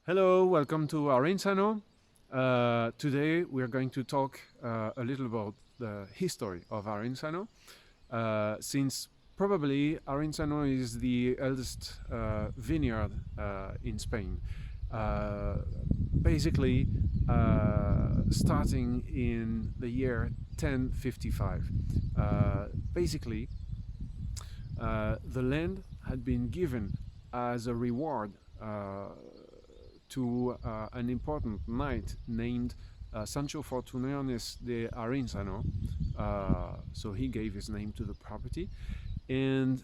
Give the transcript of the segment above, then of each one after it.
Hello, welcome to Arínzano. Today we are going to talk a little about the history of Arínzano, since probably Arínzano is the eldest vineyard in Spain. Basically, starting in the year 1055. Basically, the land had been given as a reward to an important knight named Sancho Fortuniones de Arínzano. So he gave his name to the property, and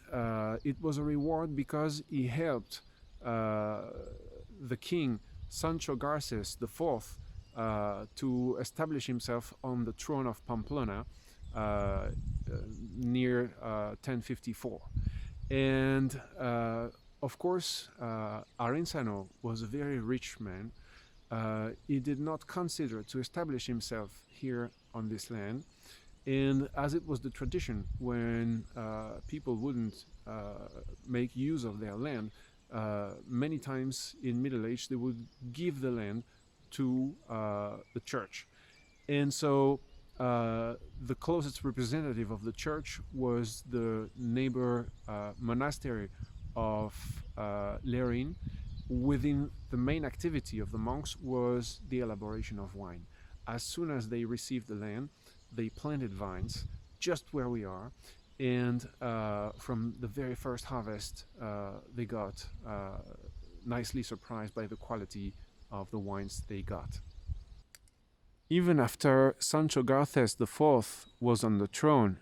it was a reward because he helped the king Sancho Garces IV to establish himself on the throne of Pamplona near 1054. And of course, Arínzano was a very rich man. He did not consider to establish himself here on this land, and as it was the tradition when people wouldn't make use of their land, many times in Middle Age they would give the land to the church. And so the closest representative of the church was the neighbor monastery of Lerin. Within the main activity of the monks was the elaboration of wine. As soon as they received the land, they planted vines just where we are, and from the very first harvest they got nicely surprised by the quality of the wines they got. Even after Sancho Garces IV was on the throne,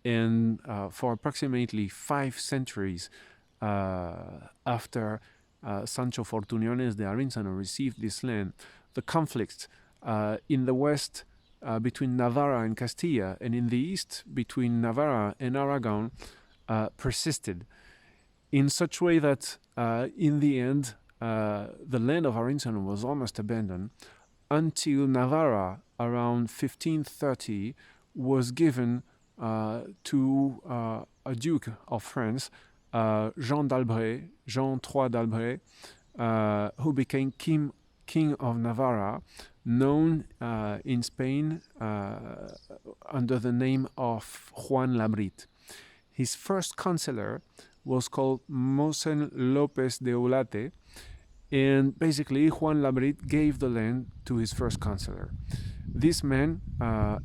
and for approximately 5 centuries after Sancho Fortuniones de Arínzano received this land, the conflicts in the west between Navarra and Castilla, and in the east between Navarra and Aragon persisted in such way that in the end the land of Arínzano was almost abandoned until Navarra around 1530 was given to a duke of France, Jean d'Albret, Jean III d'Albret, who became king of Navarra, known in Spain under the name of Juan Labrit. His first councillor was called Mosen López de Ulate, and basically Juan Labrit gave the land to his first councillor. This man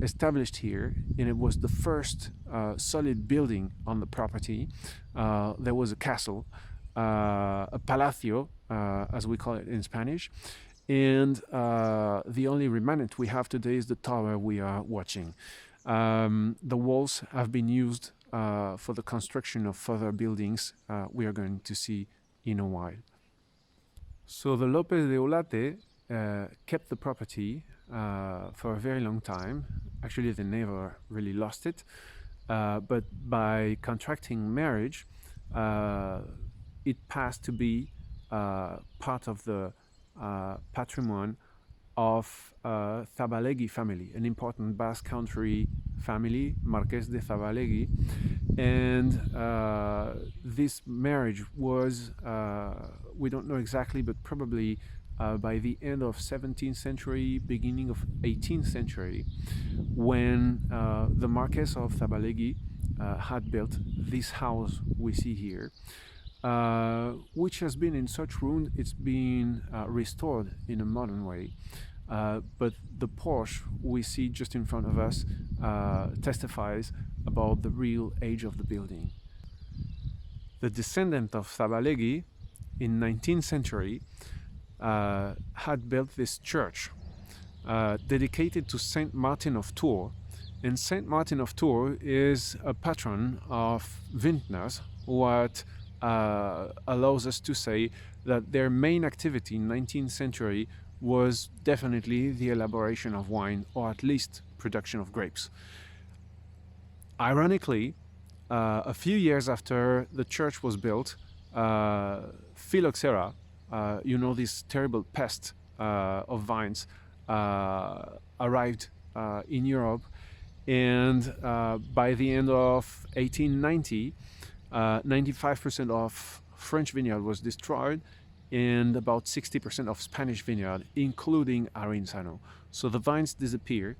established here, and it was the first solid building on the property. There was a castle, a palacio, as we call it in Spanish, and the only remnant we have today is the tower we are watching. The walls have been used for the construction of further buildings we are going to see in a while. So the López de Ulate kept the property for a very long time. Actually, they never really lost it, but by contracting marriage, it passed to be part of the patrimony of Zabalegui family, an important Basque Country family, Marqués de Zabalegui. And this marriage was, we don't know exactly, but probably by the end of 17th century, beginning of 18th century, when the Marqués of Zabalegui had built this house we see here, which has been in such ruin, it's been restored in a modern way. But the porch we see just in front of us testifies about the real age of the building. The descendant of Zabalegui in 19th century had built this church dedicated to Saint Martin of Tours. And Saint Martin of Tours is a patron of vintners, what allows us to say that their main activity in 19th century was definitely the elaboration of wine, or at least production of grapes. Ironically, a few years after the church was built, phylloxera, this terrible pest of vines, arrived in Europe, and by the end of 1890, 95% of French vineyard was destroyed, and about 60% of Spanish vineyard, including Arínzano. So the vines disappeared,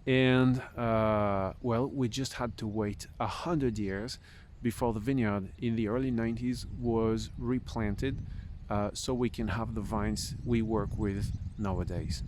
and well, we just had to wait 100 years before the vineyard in the early 90s was replanted, so we can have the vines we work with nowadays.